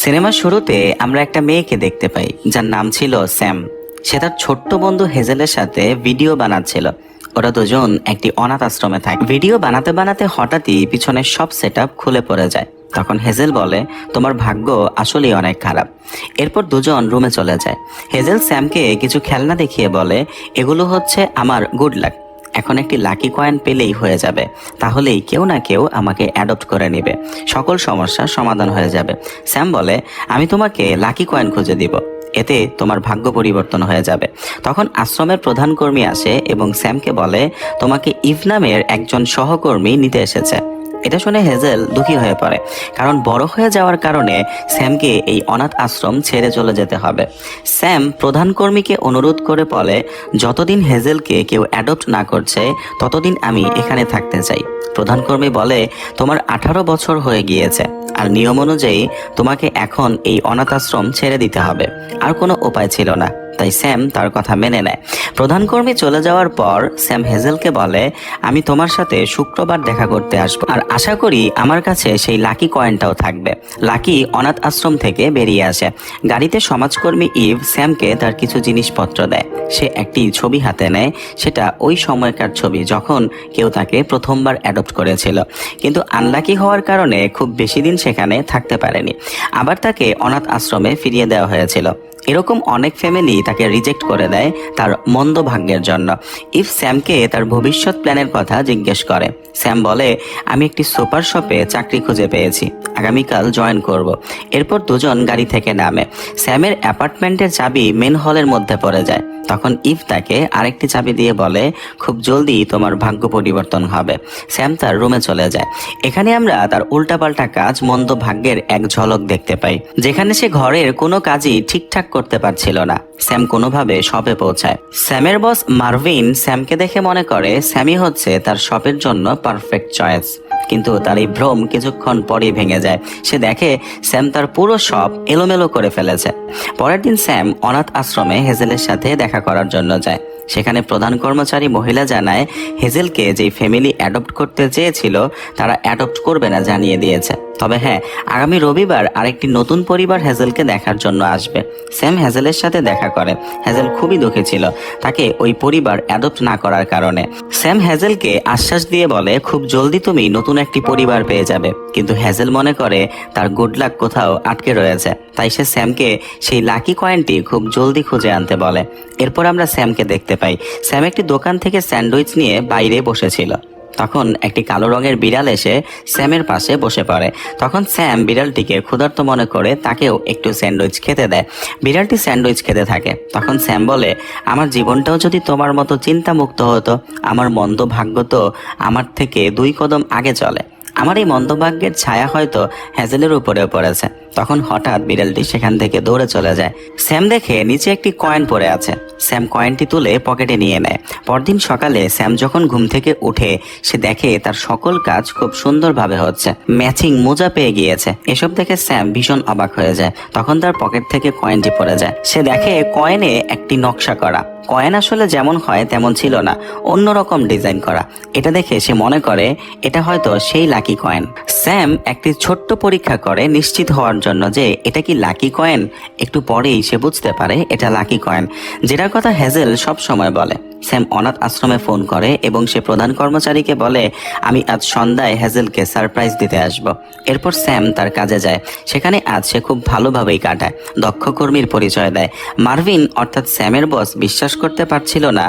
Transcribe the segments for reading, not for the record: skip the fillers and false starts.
সিনেমার শুরুতে আমরা একটা মেয়েকে দেখতে পাই যার নাম ছিল স্যাম। সে তার ছোট্ট বন্ধু হেজেলের সাথে ভিডিও বানাচ্ছিল। ওরা দুজন একটি অনাথ আশ্রমে থাকে। ভিডিও বানাতে বানাতে হঠাৎই পিছনের সব সেটআপ খুলে পড়ে যায়। তখন হেজেল বলে, তোমার ভাগ্য আসলেই অনেক খারাপ। এরপর দুজন রুমে চলে যায়। হেজেল স্যামকে কিছু খেলনা দেখিয়ে বলে, এগুলো হচ্ছে আমার গুড লাক। এখন একটি লাকি কয়েন পেলেই হয়ে যাবে, তাহলেই কেউ না কেউ আমাকে অ্যাডপ্ট করে নেবে, সকল সমস্যার সমাধান হয়ে যাবে। স্যাম বলে, আমি তোমাকে লাকি কয়েন খুঁজে দিব, এতে তোমার ভাগ্য পরিবর্তন হয়ে যাবে। তখন আশ্রমের প্রধান কর্মী আসে এবং স্যামকে বলে, তোমাকে ইভ নামের একজন সহকর্মী নিতে এসেছে। এটা শুনে হেজেল দুঃখী হয়ে পড়ে, কারণ বড় হয়ে যাওয়ার কারণে স্যামকে এই অনাথ আশ্রম ছেড়ে চলে যেতে হবে। স্যাম প্রধান কর্মীকে অনুরোধ করে বলে, যতদিন হেজেলকে কেউ অ্যাডপ্ট না করছে ততদিন আমি এখানে থাকতে চাই। প্রধান কর্মী বলে, তোমার 18 বছর হয়ে গিয়েছে, আর নিয়ম অনুযায়ী তোমাকে এখন এই অনাথ আশ্রম ছেড়ে দিতে হবে। আর কোনো উপায় ছিল না, তাই স্যাম তার কথা মেনে নেয়। প্রধান কর্মী চলে যাওয়ার পর স্যাম হেজেলকে বলে, আমি তোমার সাথে শুক্রবার দেখা করতে আসবো, আর আশা করি আমার কাছে সেই লাকি কয়েনটাও থাকবে। লাকি অনাথ আশ্রম থেকে বেরিয়ে আসে। গাড়িতে সমাজকর্মী ইভ স্যামকে তার কিছু জিনিসপত্র দেয়। সে একটি ছবি হাতে নেয়। সেটা ওই সময়কার ছবি যখন কেউ তাকে প্রথমবার অ্যাডপ্ট করেছিল, কিন্তু আনলাকি হওয়ার কারণে খুব বেশি দিন সেখানে থাকতে পারেনি। আবার তাকে অনাথ আশ্রমে ফিরিয়ে দেওয়া হয়েছিল। এরকম অনেক ফ্যামিলি তাকে রিজেক্ট করে দেয় তার মন্দ ভাগ্যের জন্য। ইফ স্যামকে তার ভবিষ্যৎ প্ল্যানের কথা জিজ্ঞেস করে। স্যাম বলে, আমি একটি সুপার শপে চাকরি খুঁজে পেয়েছি, আগামীকাল জয়েন করব। এরপর দুজন গাড়ি থেকে নামে। স্যামের অ্যাপার্টমেন্টের চাবি মেন হলের মধ্যে পড়ে যায়। তখন ইভ তাকে আরেকটি চাবি দিয়ে বলে, খুব জলদি তোমার ভাগ্য পরিবর্তন হবে। স্যাম তার রুমে চলে যায়। এখানে আমরা তার উল্টাপাল্টা কাজ, মন্দ ভাগ্যের এক ঝলক দেখতে পাই। যেখানে সে ঘরের কোনো কাজই ঠিকঠাক করতে পারছিল না, স্যাম কোনোভাবে শপে পৌঁছায়। স্যামের বস মার্ভিন স্যামকে দেখে মনে করে স্যামই হচ্ছে তার শপের জন্য পারফেক্ট চয়েস। কিন্তু তার এই ভ্রম কিছুক্ষণ পরেই ভেঙে যায়। সে দেখে স্যাম তার পুরো শপ এলোমেলো করে ফেলেছে। পরের দিন স্যাম অনাথ আশ্রমে হেজেলের সাথে দেখা করার জন্য যায়। সেখানে প্রধান কর্মচারী মহিলা জানায়, হেজেলকে যে ফ্যামিলি অ্যাডপ্ট করতে চেয়েছিল তারা অ্যাডপ্ট করবে না জানিয়ে দিয়েছে। তবে হ্যাঁ, আগামী রবিবার আরেকটি নতুন পরিবার হেজেলকে দেখার জন্য আসবে। স্যাম হেজেলের সাথে দেখা করে। হেজেল খুবই দুঃখী ছিল তাকে ওই পরিবার অ্যাডপ্ট না করার কারণে। স্যাম হেজেলকে আশ্বাস দিয়ে বলে, খুব জলদি তুমি নতুন একটি পরিবার পেয়ে যাবে। কিন্তু হেজেল মনে করে তার গুড লাক কোথাও আটকে রয়েছে, তাই সে স্যামকে সেই লাকি কয়েনটি খুব জলদি খুঁজে আনতে বলে। এরপর আমরা স্যামকে দেখতে পাই। স্যাম একটি দোকান থেকে স্যান্ডউইচ নিয়ে বাইরে বসেছিল। তখন একটি কালো রঙের বিড়াল এসে স্যামের পাশে বসে পড়ে। তখন স্যাম বিড়ালটিকে ক্ষুধার্ত মনে করে তাকেও একটু স্যান্ডউইচ খেতে দেয়। বিড়ালটি স্যান্ডউইচ খেতে থাকে। তখন স্যাম বলে, আমার জীবনটাও যদি তোমার মতো চিন্তামুক্ত হতো, আমার মন্দ ভাগ্য তো আমার থেকে 2 কদম আগে চলে। আমার এই মন্দভাগ্যের ছায়া হয়তো হ্যাজেলের উপরেও পড়েছে। তখন হঠাৎ বিড়ালটি সেখান থেকে দৌড়ে চলে যায়। স্যাম দেখে নিচে একটি কয়েন পড়ে আছে। স্যাম কয়েনটি তুলে পকেটে নিয়ে নেয়। পরদিন সকালে স্যাম যখন ঘুম থেকে উঠে, সে দেখে তার সকল কাজ খুব সুন্দরভাবে হচ্ছে। ম্যাচিং মোজা পেয়ে গিয়েছে। এসব দেখে স্যাম ভীষণ অবাক হয়ে যায়। তখন তার পকেট থেকে কয়েনটি পড়ে যায়। সে দেখে কয়েনে একটি নকশা করা। কয়েন আসলে যেমন হয় তেমন ছিল না, অন্যরকম ডিজাইন করা। এটা দেখে সে মনে করে এটা হয়তো সেই লাকি কয়েন। স্যাম একটি ছোট্ট পরীক্ষা করে নিশ্চিত হওয়ার জন্য যে এটা কি লাকি কয়েন। একটু পরেই সে বুঝতে পারে এটা লাকি কয়েন, যেটার কথা হেজেল সব সময় বলে। স্যাম অনাথ আশ্রমে ফোন করে এবং সে প্রধান কর্মচারীকে বলে, আমি আজ সন্ধ্যায় হেজেলকে সারপ্রাইজ দিতে আসব। এরপর স্যাম তার কাজে যায়। সেখানে আজ সে খুব ভালোভাবেই কাটায়। দক্ষ কর্মীর পরিচয় দেয়। মার্ভিন অর্থাৎ স্যামের বস বিশ্বাস করতে পারছিল না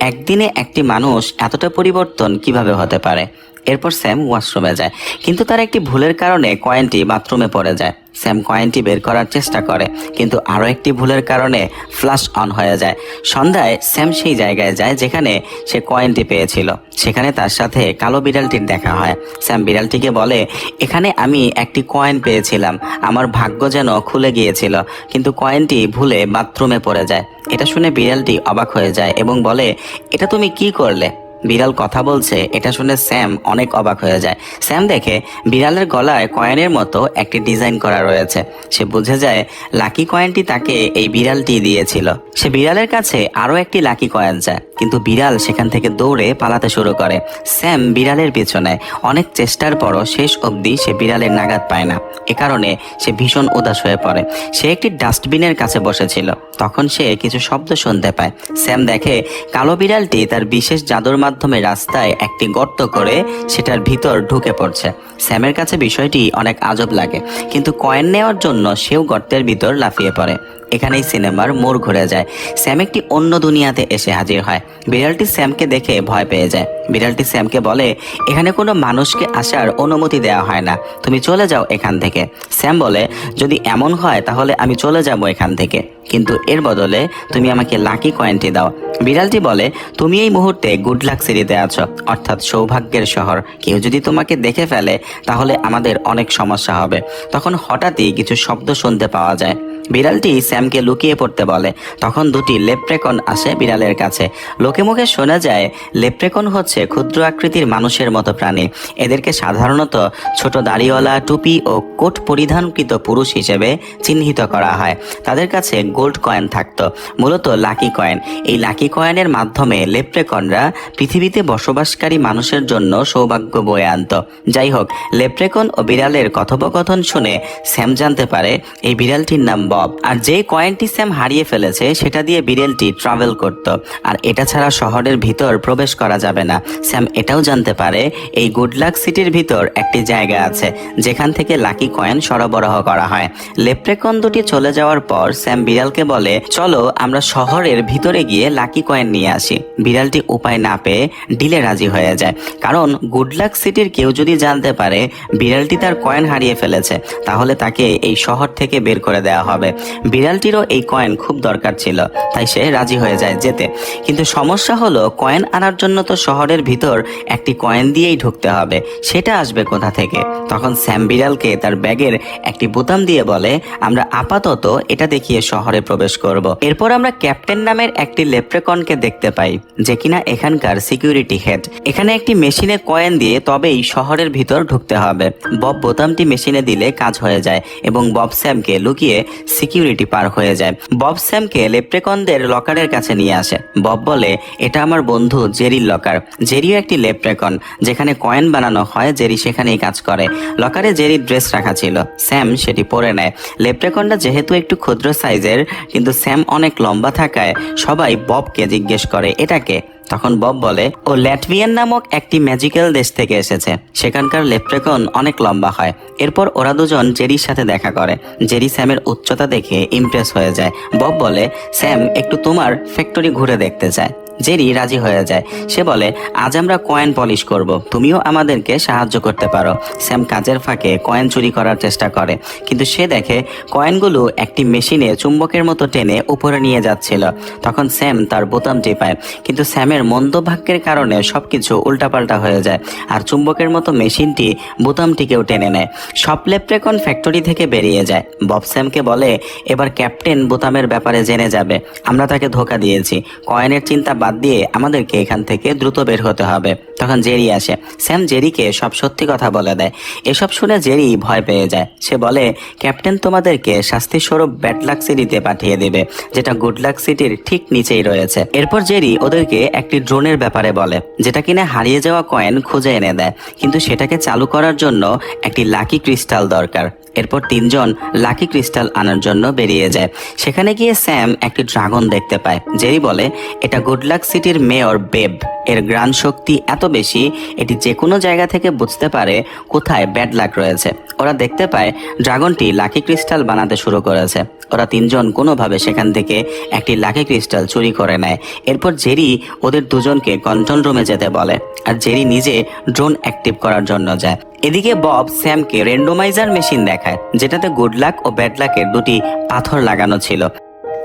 একদিনে একটি মানুষ এতটা পরিবর্তন কিভাবে হতে পারে। এরপর স্যাম ওয়াশরুমে যায়, কিন্তু তার একটি ভুলের কারণে কয়েনটি বাথরুমে পড়ে যায়। স্যাম কয়েনটি বের করার চেষ্টা করে, কিন্তু আরও একটি ভুলের কারণে ফ্ল্যাশ অন হয়ে যায়। সন্ধ্যায় স্যাম সেই জায়গায় যায় যেখানে সে কয়েনটি পেয়েছিল। সেখানে তার সাথে কালো বিড়ালটির দেখা হয়। স্যাম বিড়ালটিকে বলে, এখানে আমি একটি কয়েন পেয়েছিলাম, আমার ভাগ্য যেন খুলে গিয়েছিল, কিন্তু কয়েনটি ভুলে বাথরুমে পড়ে যায়। এটা শুনে বিড়ালটি অবাক হয়ে যায় এবং বলে, এটা তুমি কি করলে? বিড়াল কথা বলছে এটা শুনে স্যাম অনেক অবাক হয়ে যায়। স্যাম দেখে বিড়ালের গলায় কয়েনের মতো একটি ডিজাইন করা রয়েছে। সে বুঝে যায় লাকি কয়েনটি তাকে এই বিড়ালটি দিয়েছিল। সে বিড়ালের কাছে আরো একটি লাকি কয়েন চায়, কিন্তু বিড়াল সেখান থেকে দৌড়ে পালাতে শুরু করে। স্যাম বিড়ালের পিছনে অনেক চেষ্টার পরও শেষ অবধি সে বিড়ালের নাগাদ পায় না। এ কারণে সে ভীষণ উদাস হয়ে পড়ে। সে একটি ডাস্টবিনের কাছে বসেছিল, তখন সে কিছু শব্দ শুনতে পায়। স্যাম দেখে কালো বিড়ালটি তার বিশেষ জাদুর মাধ্যমে রাস্তায় একটি গর্ত করে সেটার ভিতর ঢুকে পড়ছে। স্যামের কাছে বিষয়টি অনেক আজব লাগে, কিন্তু কয়েন নেওয়ার জন্য সেও গর্তের ভিতর লাফিয়ে পড়ে। এখানেই সিনেমার মোড় ঘুরে যায়। স্যাম একটি অন্য দুনিয়াতে এসে হাজির হয়। বিড়ালটি স্যামকে দেখে ভয় পেয়ে যায়। বিড়ালটি স্যামকে বলে, এখানে কোনো মানুষকে আসার অনুমতি দেওয়া হয় না, তুমি চলে যাও এখান থেকে। স্যাম বলে, যদি এমন হয় তাহলে আমি চলে যাব এখান থেকে, কিন্তু এর বদলে তুমি আমাকে লাকি কয়েনটি দাও। বিড়ালটি বলে, তুমি এই মুহূর্তে গুড লাক সিটিতে আছো, অর্থাৎ সৌভাগ্যের শহর। কেউ যদি তোমাকে দেখে ফেলে তাহলে আমাদের অনেক সমস্যা হবে। তখন হঠাৎই কিছু শব্দ শুনতে পাওয়া যায়। বিড়ালটি স্যামকে লুকিয়ে পড়তে বলে। তখন দুটি লেপ্রেকন আসে বিড়ালের কাছে। লোকে মুখে শোনা যায় লেপ্রেকন হচ্ছে ক্ষুদ্র আকৃতির মানুষের মতো প্রাণী। এদেরকে সাধারণত ছোট দাড়িওয়ালা, টুপি ও কোট পরিধানকৃত পুরুষ হিসেবে চিহ্নিত করা হয়। তাদের কাছে গোল্ড কয়েন থাকতো, মূলত লাকি কয়েন। এই লাকি কয়েনের মাধ্যমে লেপ্রেকনরা পৃথিবীতে বসবাসকারী মানুষের জন্য সৌভাগ্য বয়ে আনত। যাই হোক, লেপ্রেকন ও বিড়ালের কথোপকথন শুনে স্যাম জানতে পারে এই বিড়ালটির নাম বব। আর যে কয়েনটি স্যাম হারিয়ে ফেলেছে সেটা দিয়ে বিড়ালটি ট্রাভেল করত, আর এটা ছাড়া শহরের ভিতর প্রবেশ করা যাবে না। স্যাম এটাও জানতে পারে এই গুড লাক সিটির ভিতর একটি জায়গা আছে যেখান থেকে লাকি কয়েন সরবরাহ করা হয়। লেপ্রেকন দুটি চলে যাওয়ার পর স্যাম বিড়ালকে বলে, চলো আমরা শহরের ভিতরে গিয়ে লাকি কয়েন নিয়ে আসি। বিড়ালটি উপায় না পেয়ে ডিলে রাজি হয়ে যায়, কারণ গুড লাক সিটির কেউ যদি জানতে পারে বিড়ালটি তার কয়েন হারিয়ে ফেলেছে তাহলে তাকে এই শহর থেকে বের করে দেওয়া হবে। বিড়ালটিরও এই কয়েন খুব দরকার ছিল, তাই সে রাজি হয়ে যায় যেতে। কিন্তু সমস্যা হলো কয়েন আনার জন্য তো শহরের ভিতর একটি কয়েন দিয়েই ঢুকতে হবে, সেটা আসবে কোথা থেকে? তখন স্যাম বিড়ালকে তার ব্যাগের একটি বোতাম দিয়ে বলে, আমরা আপাতত এটা দেখিয়ে শহরে প্রবেশ করব। এরপর আমরা ক্যাপ্টেন নামের একটি লেপ্রেকনকে দেখতে পাই, যে কিনা এখানকার সিকিউরিটি হেড। এখানে একটি মেশিনে কয়েন দিয়ে তবেই শহরের ভিতর ঢুকতে হবে। বব বোতামটি মেশিনে দিলে কাজ হয়ে যায় এবং বব স্যামকে লুকিয়ে সিকিউরিটি পার হয়ে যায়। বব স্যামকে লেপ্রেকনদের লকারের কাছে নিয়ে আসে। বব বলে, এটা আমার বন্ধু জেরির লকার। জেরিও একটি লেপ্রেকন, যেখানে কয়েন বানানো হয় জেরি সেখানেই কাজ করে। লকারে জেরির ড্রেস রাখা ছিল, স্যাম সেটি পরে নেয়। লেপ্রেকনটা যেহেতু একটু ক্ষুদ্র সাইজের, কিন্তু স্যাম অনেক লম্বা থাকায় সবাই ববকে জিজ্ঞেস করে, এটাকে? তখন বব বলে, ও ল্যাটভিয়ান নামক একটি ম্যাজিক্যাল দেশ থেকে এসেছে, সেখানকার লেপ্রেকন অনেক লম্বা হয়। এরপর ওরা দুজন জেরির সাথে দেখা করে। জেরি স্যামের উচ্চতা দেখে ইমপ্রেস হয়ে যায়। বব বলে, স্যাম একটু তোমার ফ্যাক্টরি ঘুরে দেখতে চায়। জেরি রাজি হয়ে যায়। সে বলে, আজ আমরা কয়েন পলিশ করব, তুমিও আমাদেরকে সাহায্য করতে পারো। স্যাম কাজের ফাঁকে কয়েন চুরি করার চেষ্টা করে, কিন্তু সে দেখে কয়েনগুলো একটি মেশিনে চুম্বকের মতো টেনে উপরে নিয়ে যাচ্ছিল। তখন স্যাম তার বোতাম টিপায়, কিন্তু স্যামের মন্দ ভাগ্যের কারণে সবকিছু উল্টাপাল্টা হয়ে যায়, আর চুম্বকের মতো মেশিনটি বোতামটিকেও টেনে নেয়। সব লেপ্রেকন ফ্যাক্টরি থেকে বেরিয়ে যায়। বব স্যামকে বলে, এবার ক্যাপ্টেন বোতামের ব্যাপারে জেনে যাবে, আমরা তাকে ধোঁকা দিয়েছি। কয়েনের চিন্তা বাদ দিয়ে আমাদেরকে এখান থেকে দ্রুত বের হতে হবে। তখন জেরি আসে। স্যাম জেরিকে সব সত্যি কথা বলে দেয়। এসব শুনে জেরি ভয় পেয়ে যায়। সে বলে, ক্যাপ্টেন তোমাদেরকে শাস্তি স্বরূপ ব্যাড লাক সিটিতে পাঠিয়ে দেবে, যেটা গুড লাক সিটির ঠিক নিচেই রয়েছে। এরপর জেরি ওদেরকে একটি ড্রোনের ব্যাপারে বলে, যেটা কিনা হারিয়ে যাওয়া কয়েন খুঁজে এনে দেয়, কিন্তু সেটাকে চালু করার জন্য একটি লাকি ক্রিস্টাল দরকার। এরপর তিনজন লাকি ক্রিস্টাল আনার জন্য বেরিয়ে যায়। সেখানে গিয়ে স্যাম একটি ড্রাগন দেখতে পায়। জেরি বলে, এটা গুড লাক সিটির মেয়র বেব। এর গ্রাণ শক্তি এত বেশি, এটি যে কোনো জায়গা থেকে বুঝতে পারে কোথায় ব্যাড লাক রয়েছে। ওরা দেখতে পায় ড্রাগনটি লাকি ক্রিস্টাল বানাতে শুরু করেছে। ওরা তিনজন কোনোভাবে সেখান থেকে একটি লাকি ক্রিস্টাল চুরি করে নেয়। এরপর জেরি ওদের দুজনকে কন্ট্রোল রুমে যেতে বলে, আর জেরি নিজে ড্রোন অ্যাক্টিভ করার জন্য যায়। এদিকে বব স্যামকে রেন্ডোমাইজার মেশিন দেখায়, যেটাতে গুড লাক ও ব্যাড লাকের দুটি পাথর লাগানো ছিল।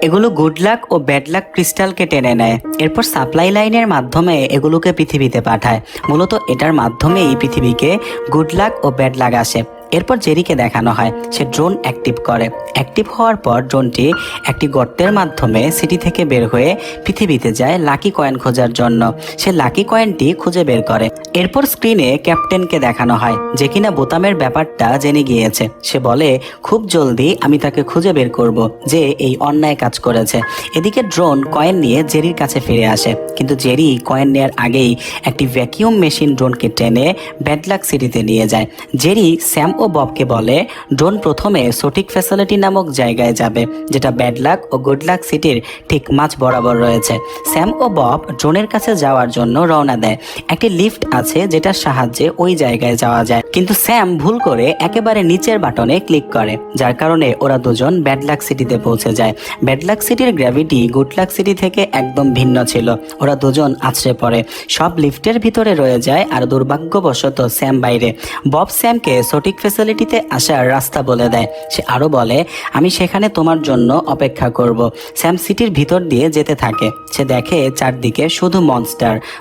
এগুলো গুড লাক ও ব্যাড লাক ক্রিস্টালকে টেনে নেয়। এরপর সাপ্লাই লাইনের মাধ্যমে এগুলোকে পৃথিবীতে পাঠায়। মূলত এটার মাধ্যমেই পৃথিবীকে গুড লাক ও ব্যাড লাক আসে। এরপর জেরিকে দেখানো হয় সে ড্রোন অ্যাক্টিভ করে। অ্যাক্টিভ হওয়ার পর ড্রোনটি একটি গর্তের মাধ্যমে সিটি থেকে বের হয়ে পৃথিবীতে যায় লাকি কয়েন খোঁজার জন্য। সে লাকি কয়েনটি খুঁজে বের করে। এরপর স্ক্রিনে ক্যাপ্টেনকে দেখানো হয় যে কিনা বোতামের ব্যাপারটা জেনে গিয়েছে। সে বলে খুব জলদি আমি তাকে খুঁজে বের করব যে এই অন্যায় কাজ করেছে। এদিকে ড্রোন কয়েন নিয়ে জেরির কাছে ফিরে আসে, কিন্তু জেরি কয়েন নেওয়ার আগেই একটি ভ্যাকিউম মেশিন ড্রোনকে টেনে ব্যাডলাক সিটিতে নিয়ে যায়। জেরি স্যাম ও ববকে বলে ড্রোন প্রথমে সঠিক ফ্যাসিলিটি নামক জায়গায় যাবে, যেটা ব্যাডলাক ও গুডলাক সিটির ঠিক মাঝ বরাবর রয়েছে। স্যাম ও বব ড্রোনের কাছে যাওয়ার জন্য রওনা দেয়। একটি লিফট আছে যেটার সাহায্যে ওই জায়গায় যাওয়া যায়, কিন্তু স্যাম ভুল করে একেবারে নিচের বাটনে ক্লিক করে, যার কারণে ওরা দুজন ব্যাডলাক সিটিতে পৌঁছে যায়। ব্যাডলাক সিটির গ্র্যাভিটি গুডলাক সিটি থেকে একদম ভিন্ন ছিল। ওরা দুজন আছড়ে পড়ে, সব লিফটের ভিতরে রয়ে যায় আর দুর্ভাগ্যবশত স্যাম বাইরে। বব স্যামকে সঠিক ফ্যাসিলিটিতে আসার রাস্তা বলে দেয়। সে আরো বলে আমি সেখানে তোমার জন্য অপেক্ষা করব। স্যাম সিটির ভিতর দিয়ে যেতে থাকে। সে দেখে চারদিকে শুধু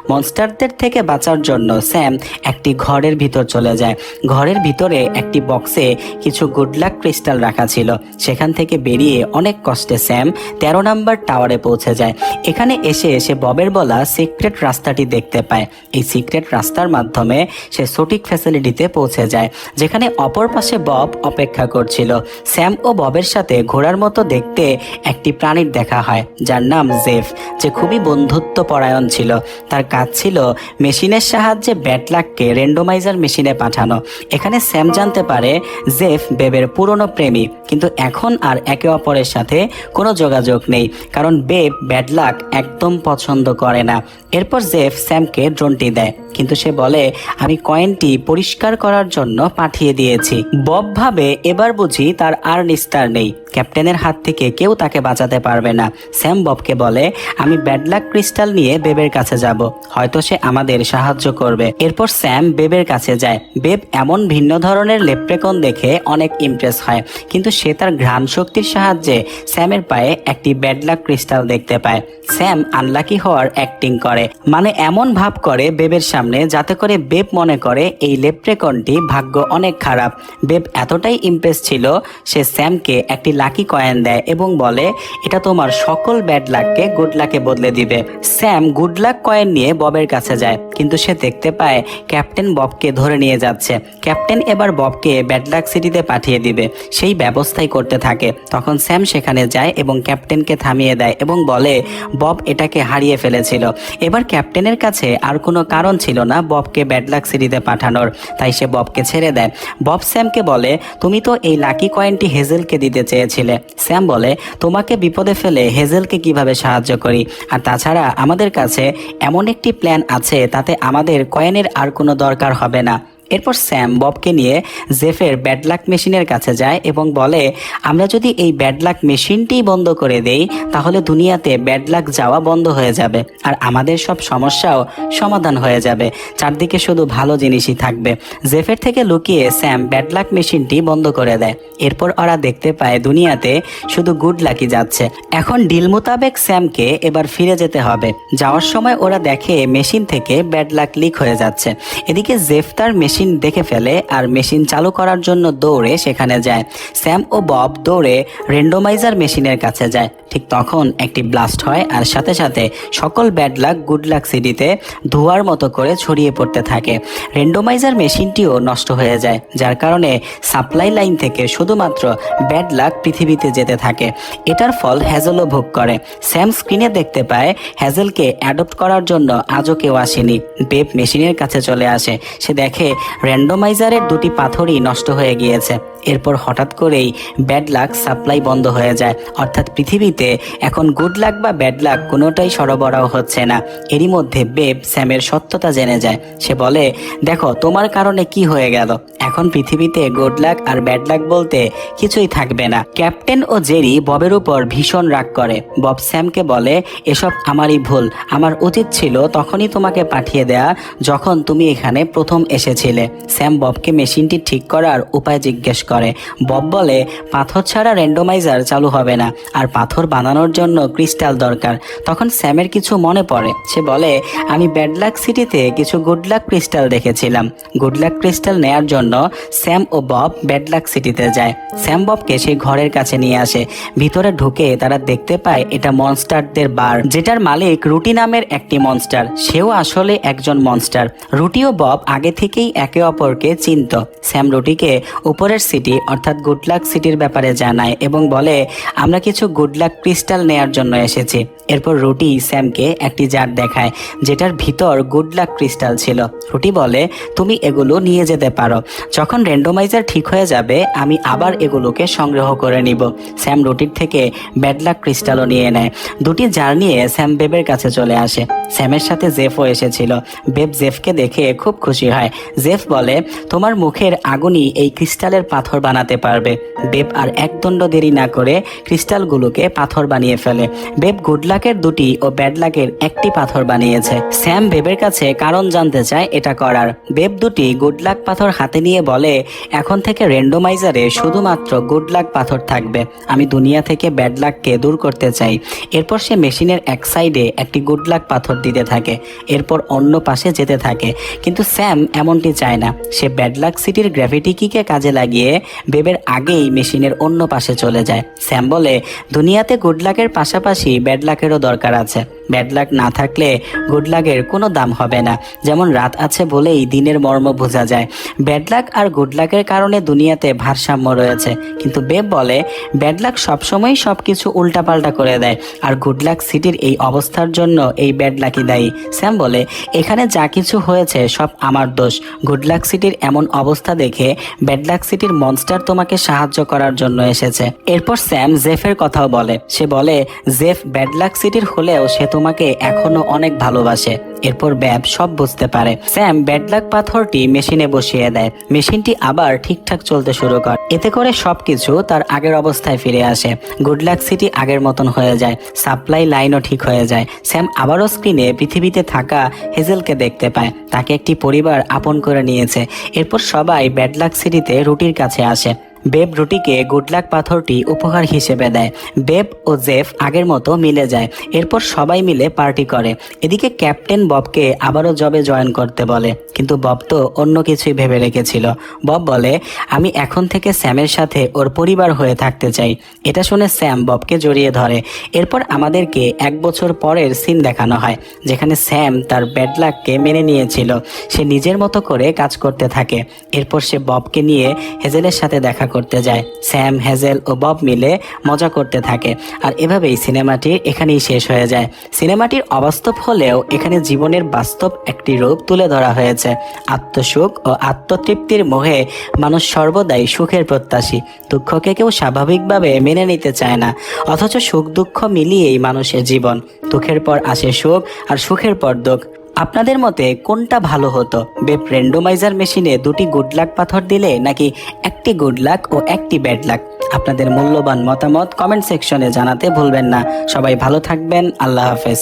মনস্টারদের থেকে বাঁচার জন্য স্যাম একটি ঘরের ভিতর চলে যায়। ঘরের ভিতরে একটি বক্সে কিছু গুডলাক ক্রিস্টাল রাখা ছিল। সেখান থেকে বেরিয়ে অনেক কষ্টে স্যাম 13 নম্বর টাওয়ারে পৌঁছে যায়। এখানে এসে সে ববের বলা সিক্রেট রাস্তাটি দেখতে পায়। এই সিক্রেট রাস্তার মাধ্যমে সে সঠিক ফ্যাসিলিটিতে পৌঁছে যায়, যেখানে অপর পাশে বব অপেক্ষা করছিল। স্যাম ও ববের সাথে ঘোড়ার মতো দেখতে একটি প্রাণীর দেখা হয় যার নাম জেফ, যে খুবই বন্ধুত্ব পরায়ণ ছিল। তার কাজ ছিল মেশিনের সাহায্যে ব্যাডলাককে র্যান্ডমাইজার মেশিনে পাঠানো। এখানে স্যাম জানতে পারে জেফ বেবের পুরনো প্রেমী, কিন্তু এখন আর একে অপরের সাথে কোনো যোগাযোগ নেই, কারণ বেব ব্যাডলাক একদম পছন্দ করে না। এরপর জেফ স্যামকে ড্রোনটি দেয়, কিন্তু সে বলে আমি কয়েনটি পরিষ্কার করার জন্য পাঠিয়ে দিয়েছি। বব ভাবে এবার বুঝি তার আর নিস্তার নেই, ক্যাপ্টেনের হাত থেকে কেউ তাকে বাঁচাতে পারবে না। স্যাম ববকে বলে আমি ব্যাডলাক ক্রিস্টাল নিয়ে বেবের কাছে যাব, হয়তো সে আমাদের সাহায্য করবে। এরপর স্যাম বেবের কাছে যায়। বেব এমন ভিন্ন ধরনের লেপ্রেকন দেখে অনেক ইমপ্রেস হয়, কিন্তু সে তার ঘ্রাণ শক্তির সাহায্যে স্যামের পায়ে একটি ব্যাডলাক ক্রিস্টাল দেখতে পায়। স্যাম আনলাকি হওয়ার অ্যাক্টিং করে, মানে এমন ভাব করে বেবের সামনে যাতে করে বেব মনে করে এই লেপ্রেকনটি ভাগ্য অনেক খারাপ। বেব এতটাই ইমপ্রেস ছিল সে স্যামকে একটি লাকি কয়েন দেয় এবং বলে এটা তোমার সকল ব্যাড লাককে গুড লাকে বদলে দিবে। স্যাম গুড লাক কয়েন নিয়ে ববের কাছে যায়, কিন্তু সে দেখতে পায় ক্যাপ্টেন ববকে ধরে নিয়ে যাচ্ছে। ক্যাপ্টেন এবার ববকে ব্যাড লাক সিটিতে পাঠিয়ে দিবে, সেই ব্যবস্থাই করতে থাকে। তখন স্যাম সেখানে যায় এবং ক্যাপ্টেনকে থামিয়ে দেয় এবং বলে বব এটাকে হারিয়ে ফেলেছিল। এবার ক্যাপ্টেনের কাছে আর কোনো কারণ ছিল না ববকে ব্যাড লাক সিটিতে পাঠানোর, তাই সে ববকে ছেড়ে দেয়। বব স্যামকে বলে তুমি তো এই লাকি কয়েনটি হেজেলকে দিতে চেয়েছিলে। স্যাম বলে তোমাকে বিপদে ফেলে হেজেলকে কিভাবে সাহায্য করি, আর তাছাড়া আমাদের কাছে এমন একটি প্ল্যান আছে তাতে আমাদের কয়েনের আর কোনো দরকার হবে না। এরপর স্যাম ববকে নিয়ে জেফের ব্যাডলাক মেশিনের কাছে যায় এবং বলে আমরা যদি এই ব্যাডলাক মেশিনটিই বন্ধ করে দেই তাহলে দুনিয়াতে ব্যাডলাক যাওয়া বন্ধ হয়ে যাবে আর আমাদের সব সমস্যাও সমাধান হয়ে যাবে, চারদিকে শুধু ভালো জিনিসই থাকবে। জেফের থেকে লুকিয়ে স্যাম ব্যাডলাক মেশিনটি বন্ধ করে দেয়। এরপর ওরা দেখতে পায় দুনিয়াতে শুধু গুড লাকি যাচ্ছে। এখন ডিল মোতাবেক স্যামকে এবার ফিরে যেতে হবে। যাওয়ার সময় ওরা দেখে মেশিন থেকে ব্যাডলাক লিক হয়ে যাচ্ছে। এদিকে জেফ তার মেশিন দেখে ফেলে আর মেশিন চালু করার জন্য দৌড়ে সেখানে যায়। স্যাম ও বব দৌড়ে র্যান্ডমাইজার মেশিনের কাছে যায়। ঠিক তখন একটি ব্লাস্ট হয় আর সাথে সাথে সকল ব্যাড লাক গুড লাক সিটিতে ধোঁয়ার মতো করে ছড়িয়ে পড়তে থাকে। র্যান্ডমাইজার মেশিনটিও নষ্ট হয়ে যায়, যার কারণে সাপ্লাই লাইন থেকে শুধুমাত্র ব্যাড লাক পৃথিবীতে যেতে থাকে। এটার ফল হ্যাজেলও ভোগ করে। স্যাম স্ক্রিনে দেখতে পায় হ্যাজেলকে অ্যাডপ্ট করার জন্য আজও কেউ আসেনি। বেব মেশিনের কাছে চলে আসে। সে দেখে র্যান্ডমাইজারের দুটি পাথরই নষ্ট হয়ে গিয়েছে। এরপর হঠাৎ করেই ব্যাড লাক সাপ্লাই বন্ধ হয়ে যায়, অর্থাৎ পৃথিবীতে এখন গুড লাক বা ব্যাড লাক কোনোটাই সরবরাহ হচ্ছে না। এরই মধ্যে বেব স্যামের সত্যতা জেনে যায়। সে বলে দেখো তোমার কারণে কি হয়ে গেল, এখন পৃথিবীতে গুড লাক আর ব্যাড লাক বলতে কিছুই থাকবে না। ক্যাপ্টেন ও জেরি ববের উপর ভীষণ রাগ করে। বব স্যামকে বলে এসব আমারই ভুল, আমার উচিত ছিল তখনই তোমাকে পাঠিয়ে দেয়া যখন তুমি এখানে প্রথম এসেছিলে। স্যাম ববকে মেশিনটি ঠিক করার উপায় জিজ্ঞেস করে। বব বলে পাথর ছাড়া র্যান্ডমাইজার চালু হবে না, আর পাথর বানানোর জন্য ক্রিস্টাল দরকার। তখন স্যামের কিছু মনে পড়ে। সে বলে আমি ব্যাড লাক সিটিতে কিছু গুড লাক ক্রিস্টাল দেখেছিলাম। গুড লাক ক্রিস্টাল নেয়ার জন্য স্যাম ও বব ব্যাড লাক সিটিতে যায়। স্যাম ববকে সেই ঘরের কাছে নিয়ে আসে। ভিতরে ঢুকে তারা দেখতে পায় এটা মনস্টারদের বার, যেটার মালিক রুটি নামের একটি মনস্টার। সেও আসলে একজন মনস্টার। রুটি ও বব আগে থেকেই একে অপরকে চিনত। স্যাম রুটিকে উপরের সিটি অর্থাৎ গুড লাক সিটির ব্যাপারে জানায় এবং বলে আমরা কিছু গুড লাক ক্রিস্টাল নেয়ার জন্য এসেছি। এরপর রুটি স্যামকে একটি জার দেখায় যেটার ভিতর গুড লাক ক্রিস্টাল ছিল। রুটি বলে তুমি এগুলো নিয়ে যেতে পারো, যখন র্যান্ডমাইজার ঠিক হয়ে যাবে আমি আবার এগুলোকে সংগ্রহ করে নিব। স্যাম রুটির থেকে ব্যাড লাক ক্রিস্টালও নিয়ে নেয়। দুটি জার নিয়ে স্যাম বেবের কাছে চলে আসে। স্যামের সাথে জেফও এসেছিল। বেব জেফকে দেখে খুব খুশি হয়। জেফ বলে তোমার মুখের আগুনই এই ক্রিস্টালের পাথর বানাতে পারবে। বেব আর এক দণ্ড দেরি না করে ক্রিস্টালগুলোকে পাথর বানিয়ে ফেলে। বেব গুড লাকের দুটি ও ব্যাড লাকের একটি পাথর বানিয়েছে। স্যাম বেবের কাছে কারণ জানতে চায় এটা করার। বেব দুটি গুড লাক পাথর হাতে নিয়ে বলে এখন থেকে র্যান্ডমাইজারে শুধুমাত্র গুড লাক পাথর থাকবে। আমি দুনিয়া থেকে ব্যাড লাককে দূর করতে চাই। এরপর সে মেশিনের এক সাইডে একটি গুড লাক পাথর দিতে থাকে, এরপর অন্য পাশে যেতে থাকে। কিন্তু স্যাম এমনটি চায় না। সে ব্যাড লাক সিটির গ্র্যাভিটি কিকে কাজে লাগিয়ে বেবের আগেই মেশিনের অন্য পাশে চলে যায়। স্যাম বলে দুনিয়াতে গুড লাকের পাশাপাশি ব্যাড লাকেরও দরকার আছে। ব্যাড লাক না থাকলে গুড লাকের কোনো দাম হবে না। যেমন রাত আছে বলেই দিনের মর্ম বোঝা যায়। ব্যাড লাক আর গুড লাকের কারণে দুনিয়াতে ভারসাম্য রয়েছে। কিন্তু বেব বলে ব্যাড লাক সবসময় সবকিছু উল্টাপাল্টা করে দেয়, আর গুড লাক সিটির এই অবস্থার জন্য এই ব্যাড লাকই দায়ী। স্যাম বলে এখানে যা কিছু হয়েছে সব আমার দোষ। গুড লাক সিটির এমন অবস্থা দেখে ব্যাড লাক সিটির মনস্টার তোমাকে সাহায্য করার জন্য এসেছে। এরপর স্যাম জেফের কথাও বলে। সে বলে জেফ ব্যাড লাক সিটির হলেও সে তোমাকে এখনো অনেক ভালোবাসে। এরপর ব্যাব সব বুঝতে পারে। স্যাম ব্যাড লাক পাথরটি মেশিনে বসিয়ে দেয়। মেশিনটি আবার ঠিকঠাক চলতে শুরু করে। এতে করে সবকিছু তার আগের অবস্থায় ফিরে আসে। গুড লাক সিটি আগের মতন হয়ে যায়। সাপ্লাই লাইনও ঠিক হয়ে যায়। স্যাম আবারও স্ক্রিনে পৃথিবীতে থাকা হেজেলকে দেখতে পায়। তাকে একটি পরিবার আপন করে নিয়েছে। এরপর সবাই ব্যাড লাক সিটিতে রুটির কাছে আসে। বেব রুটিকে গুড লাক পাথরটি উপহার হিসেবে দেয়। বেব ও জেফ আগের মতো মিলে যায়। এরপর সবাই মিলে পার্টি করে। এদিকে ক্যাপ্টেন ববকে আবারও জবে জয়েন করতে বলে, কিন্তু বব তো অন্য কিছুই ভেবে রেখেছিল। বব বলে আমি এখন থেকে স্যামের সাথে ওর পরিবার হয়ে থাকতে চাই। এটা শুনে স্যাম ববকে জড়িয়ে ধরে। এরপর আমাদেরকে 1 বছর পরের সিন দেখানো হয়, যেখানে স্যাম তার ব্যাড লাককে মেনে নিয়েছিল। সে নিজের মতো করে কাজ করতে থাকে। এরপর সে ববকে নিয়ে হেজেলের সাথে দেখা করতে যায়। স্যাম, হেজেল ও বব মিলে মজা করতে থাকে। আর এভাবেই সিনেমাটি এখানেই শেষ হয়ে যায়। সিনেমাটির অবাস্তব হলেও এখানে জীবনের বাস্তব একটি রূপ তুলে ধরা হয়েছে। আত্মসুখ ও আত্মতৃপ্তির মোহে মানুষ সর্বদাই সুখের প্রত্যাশী। দুঃখকে কেউ স্বাভাবিকভাবে মেনে নিতে চায় না, অথচ সুখ দুঃখ মিলিয়েই মানুষের জীবন। দুঃখের পর আসে সুখ, আর সুখের পর দুঃখ। আপনাদের মতে কোনটা ভালো হতো, বেব র্যান্ডমাইজার মেশিনে দুটি গুড লাক পাথর দিলে নাকি একটি গুড লাক ও একটি ব্যাড লাক? আপনাদের মূল্যবান মতামত কমেন্ট সেকশনে জানাতে ভুলবেন না। সবাই ভালো থাকবেন। আল্লাহ হাফেজ।